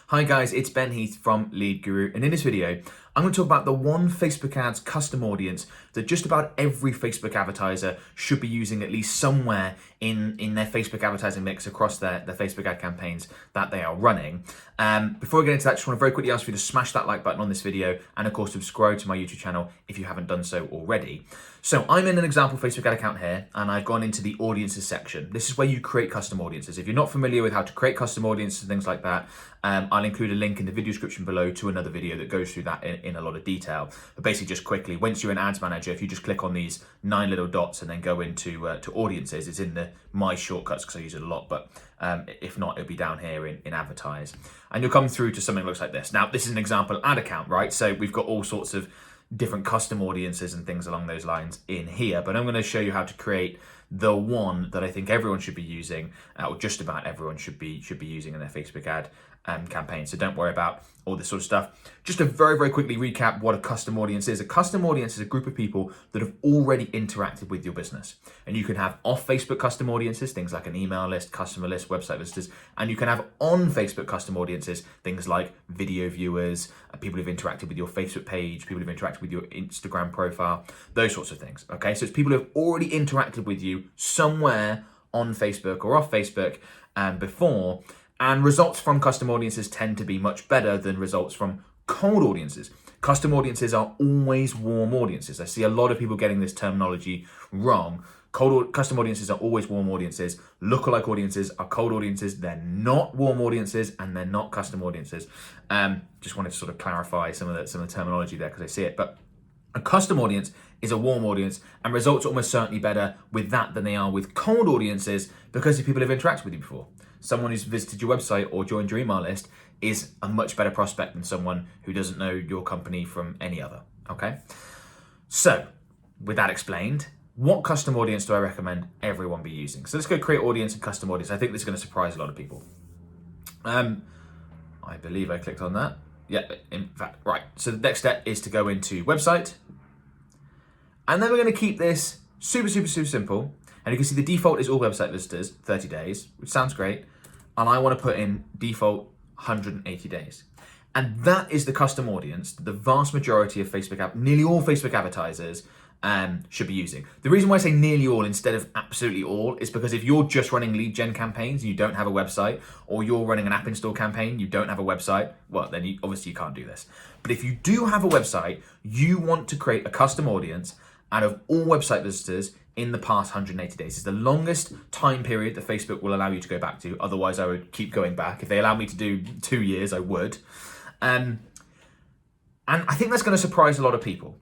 Hi guys, it's Ben Heath from Lead Guru, and in this video, I'm going to talk about the one Facebook ads custom audience that just about every Facebook advertiser should be using at least somewhere in their Facebook advertising mix across their Facebook ad campaigns that they are running. Before I get into that, I just want to very quickly ask you to smash that like button on this video and of course subscribe to my YouTube channel if you haven't done so already. So I'm in an example Facebook ad account here and I've gone into the audiences section. This is where you create custom audiences. If you're not familiar with how to create custom audiences and things like that, I'll include a link in the video description below to another video that goes through that in a lot of detail. But basically, just quickly, once you're in Ads Manager, if you just click on these 9 little dots and then go into to audiences, it's in the My shortcuts because I use it a lot, but if not, it'll be down here in Advertise. And you'll come through to something that looks like this. Now, this is an example ad account, right? So we've got all sorts of different custom audiences and things along those lines in here, but I'm going to show you how to create the one that I think everyone should be using, or just about everyone should be using in their Facebook ad campaign. So don't worry about all this sort of stuff. Just to very quickly recap what a custom audience is. A custom audience is a group of people that have already interacted with your business. And you can have off Facebook custom audiences, things like an email list, customer list, website visitors, and you can have on Facebook custom audiences, things like video viewers, people who've interacted with your Facebook page, people who've interacted with your Instagram profile, those sorts of things. Okay, so it's people who have already interacted with you somewhere on Facebook or off Facebook before. And results from custom audiences tend to be much better than results from cold audiences. Custom audiences are always warm audiences. I see a lot of people getting this terminology wrong. Custom audiences are always warm audiences. Lookalike audiences are cold audiences. They're not warm audiences and they're not custom audiences. Just wanted to sort of clarify some of the terminology there because I see it. But a custom audience is a warm audience, and results are almost certainly better with that than they are with cold audiences because if people have interacted with you before. Someone who's visited your website or joined your email list is a much better prospect than someone who doesn't know your company from any other, okay? So, with that explained, what custom audience do I recommend everyone be using? So let's go create audience and custom audience. I think this is going to surprise a lot of people. I believe I clicked on that. Yeah, in fact, right. So the next step is to go into website. And then we're going to keep this super simple. And you can see the default is all website visitors, 30 days, which sounds great. And I want to put in default 180 days. And that is the custom audience that the vast majority of nearly all Facebook advertisers should be using. The reason why I say nearly all instead of absolutely all is because if you're just running lead gen campaigns and you don't have a website, or you're running an app install campaign, you don't have a website, well, then obviously you can't do this. But if you do have a website, you want to create a custom audience out of all website visitors in the past 180 days. It's the longest time period that Facebook will allow you to go back to. Otherwise, I would keep going back. If they allow me to do 2 years, I would. And I think that's going to surprise a lot of people.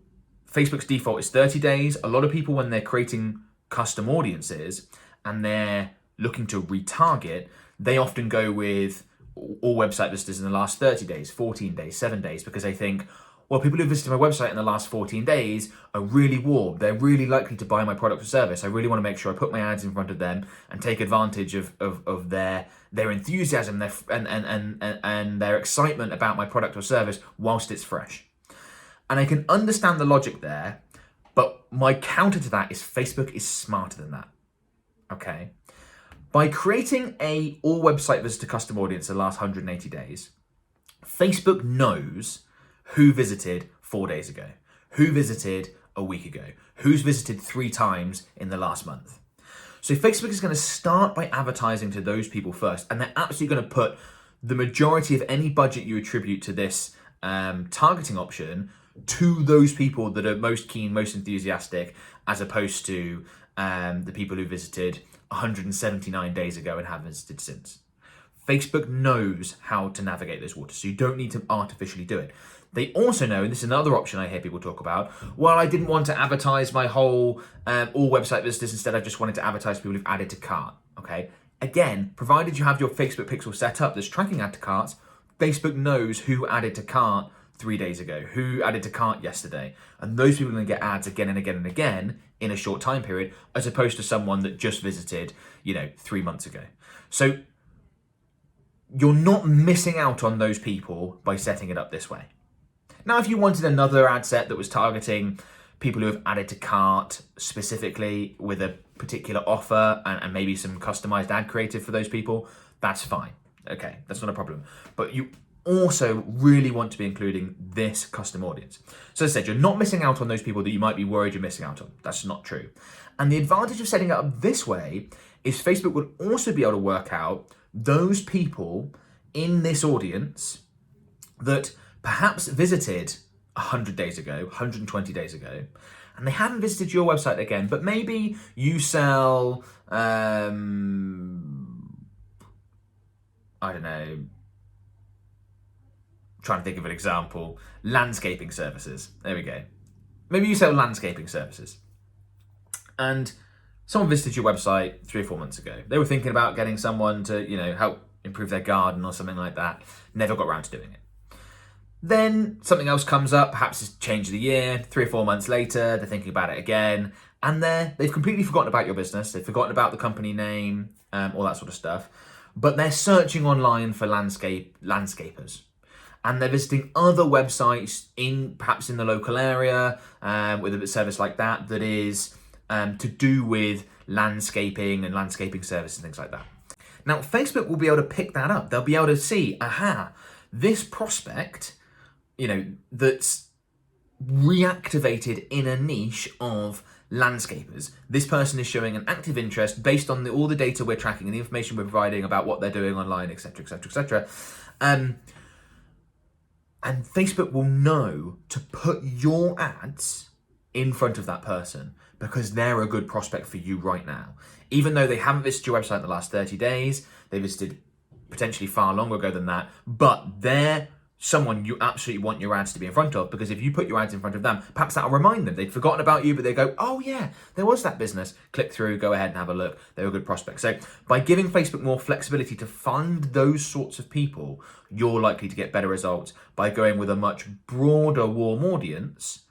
Facebook's default is 30 days. A lot of people, when they're creating custom audiences and they're looking to retarget, they often go with all website visitors in the last 30 days, 14 days, 7 days, because they think, well, people who visited my website in the last 14 days are really warm. They're really likely to buy my product or service. I really want to make sure I put my ads in front of them and take advantage of their enthusiasm and their excitement about my product or service whilst it's fresh. And I can understand the logic there, but my counter to that is Facebook is smarter than that. Okay? By creating a all website visitor custom audience in the last 180 days, Facebook knows who visited 4 days ago, who visited a week ago, who's visited 3 times in the last month. So Facebook is going to start by advertising to those people first, and they're absolutely going to put the majority of any budget you attribute to this targeting option to those people that are most keen, most enthusiastic, as opposed to the people who visited 179 days ago and haven't visited since. Facebook knows how to navigate those waters, so you don't need to artificially do it. They also know, and this is another option I hear people talk about, well, I didn't want to advertise my whole all website visitors, instead I just wanted to advertise people who've added to cart, okay? Again, provided you have your Facebook pixel set up that's tracking add to carts, Facebook knows who added to cart 3 days ago, who added to cart yesterday, and those people are going to get ads again and again and again in a short time period, as opposed to someone that just visited, 3 months ago. So you're not missing out on those people by setting it up this way. Now, if you wanted another ad set that was targeting people who have added to cart specifically with a particular offer and maybe some customized ad creative for those people, that's fine. Okay, that's not a problem. But also really want to be including this custom audience. So as I said, you're not missing out on those people that you might be worried you're missing out on. That's not true. And the advantage of setting it up this way is Facebook would also be able to work out those people in this audience that perhaps visited 100 days ago, 120 days ago, and they haven't visited your website again, but maybe you sell, I don't know, trying to think of an example, landscaping services. There we go. Maybe you sell landscaping services. And someone visited your website 3 or 4 months ago. They were thinking about getting someone to, help improve their garden or something like that. Never got around to doing it. Then something else comes up, perhaps it's change of the year, 3 or 4 months later, they're thinking about it again, and they've completely forgotten about your business, they've forgotten about the company name, all that sort of stuff, but they're searching online for landscapers. And they're visiting other websites perhaps in the local area with a service like that is to do with landscaping and landscaping services and things like that. Now, Facebook will be able to pick that up. They'll be able to see, this prospect, that's reactivated in a niche of landscapers. This person is showing an active interest based on all the data we're tracking and the information we're providing about what they're doing online, etc., etc., etc. And Facebook will know to put your ads in front of that person because they're a good prospect for you right now. Even though they haven't visited your website in the last 30 days, they visited potentially far longer ago than that, but they're someone you absolutely want your ads to be in front of, because if you put your ads in front of them, perhaps that'll remind them. They'd forgotten about you, but they go, oh yeah, there was that business. Click through, go ahead and have a look. They're a good prospect. So by giving Facebook more flexibility to find those sorts of people, you're likely to get better results by going with a much broader warm audience,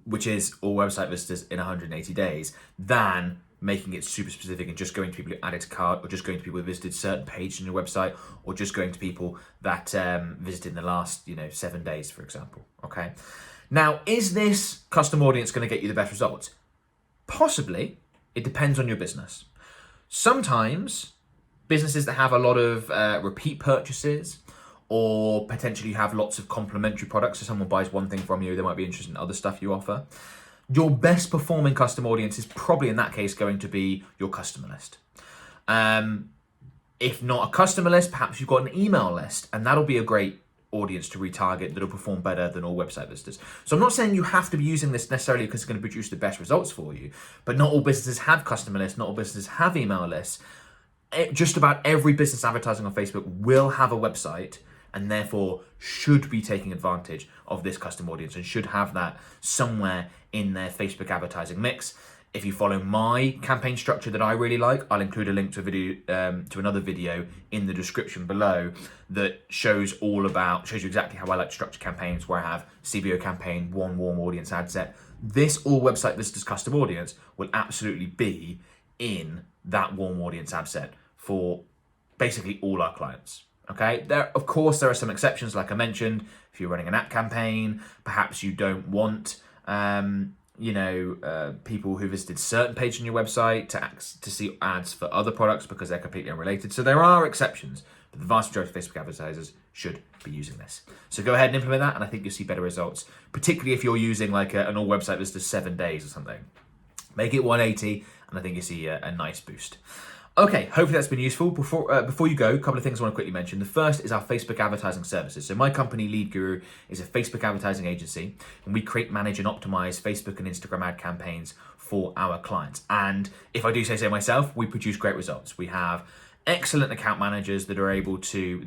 which is all website visitors in 180 days, than making it super specific and just going to people who added to cart, or just going to people who visited certain pages on your website, or just going to people that visited in the last 7 days, for example. Okay. Now, is this custom audience going to get you the best results? Possibly. It depends on your business. Sometimes businesses that have a lot of repeat purchases, or potentially have lots of complementary products, so someone buys one thing from you, they might be interested in other stuff you offer. Your best performing custom audience is probably in that case going to be your customer list. If not a customer list, perhaps you've got an email list, and that'll be a great audience to retarget that'll perform better than all website visitors. So I'm not saying you have to be using this necessarily because it's going to produce the best results for you, but not all businesses have customer lists, not all businesses have email lists. Just about every business advertising on Facebook will have a website, and therefore should be taking advantage of this custom audience and should have that somewhere in their Facebook advertising mix. If you follow my campaign structure that I really like, I'll include a link to a video, to another video in the description below that shows you exactly how I like to structure campaigns, where I have CBO campaign, one warm audience ad set. This all website visitors custom audience will absolutely be in that warm audience ad set for basically all our clients. Okay, of course, there are some exceptions, like I mentioned. If you're running an app campaign, perhaps you don't want, people who visited certain pages on your website to see ads for other products because they're completely unrelated. So there are exceptions, but the vast majority of Facebook advertisers should be using this. So go ahead and implement that, and I think you'll see better results, particularly if you're using like an all website visitor 7 days or something. Make it 180, and I think you see a nice boost. Okay, hopefully that's been useful. Before you go, a couple of things I want to quickly mention. The first is our Facebook advertising services. So my company, Lead Guru, is a Facebook advertising agency, and we create, manage, and optimize Facebook and Instagram ad campaigns for our clients. And if I do say so myself, we produce great results. We have excellent account managers that are able to,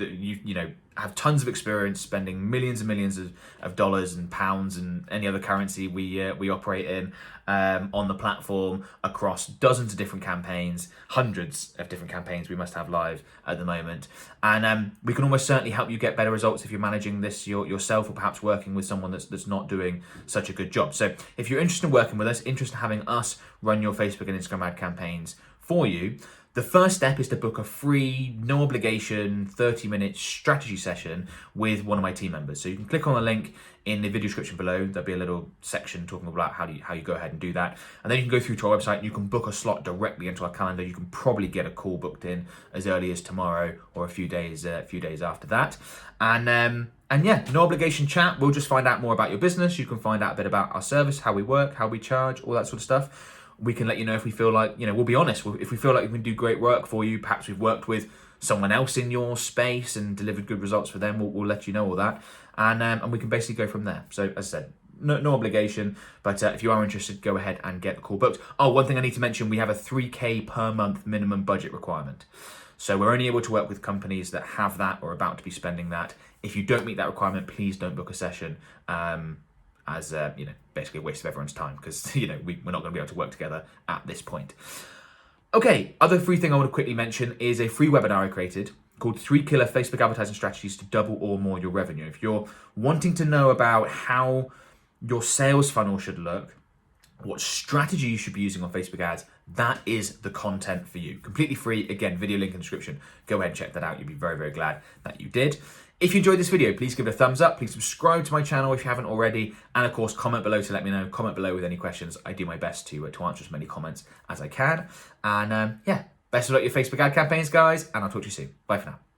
have tons of experience spending millions and millions of dollars and pounds and any other currency we operate in on the platform across dozens of different campaigns, hundreds of different campaigns we must have live at the moment. And we can almost certainly help you get better results if you're managing this yourself, or perhaps working with someone that's not doing such a good job. So if you're interested in working with us, interested in having us run your Facebook and Instagram ad campaigns for you, The first step is to book a free, no obligation, 30-minute strategy session with one of my team members. So you can click on the link in the video description below. There'll be a little section talking about how you go ahead and do that. And then you can go through to our website and you can book a slot directly into our calendar. You can probably get a call booked in as early as tomorrow or a few days after that. And yeah, no obligation chat. We'll just find out more about your business. You can find out a bit about our service, how we work, how we charge, all that sort of stuff. We can let you know if we feel like, we'll be honest, if we feel like we can do great work for you, perhaps we've worked with someone else in your space and delivered good results for them, we'll let you know all that. And we can basically go from there. So as I said, no obligation, but if you are interested, go ahead and get the call booked. Oh, one thing I need to mention, we have a 3K per month minimum budget requirement. So we're only able to work with companies that have that or about to be spending that. If you don't meet that requirement, please don't book a session. As basically a waste of everyone's time, because we're not going to be able to work together at this point. Okay, other free thing I want to quickly mention is a free webinar I created called 3 Killer Facebook Advertising Strategies to Double or More Your Revenue. If you're wanting to know about how your sales funnel should look, what strategy you should be using on Facebook ads, that is the content for you. Completely free. Again, video link in the description. Go ahead and check that out. You'll be very, very glad that you did. If you enjoyed this video, please give it a thumbs up. Please subscribe to my channel if you haven't already. And of course, comment below to let me know. Comment below with any questions. I do my best to answer as many comments as I can. And yeah, best of luck with your Facebook ad campaigns, guys. And I'll talk to you soon. Bye for now.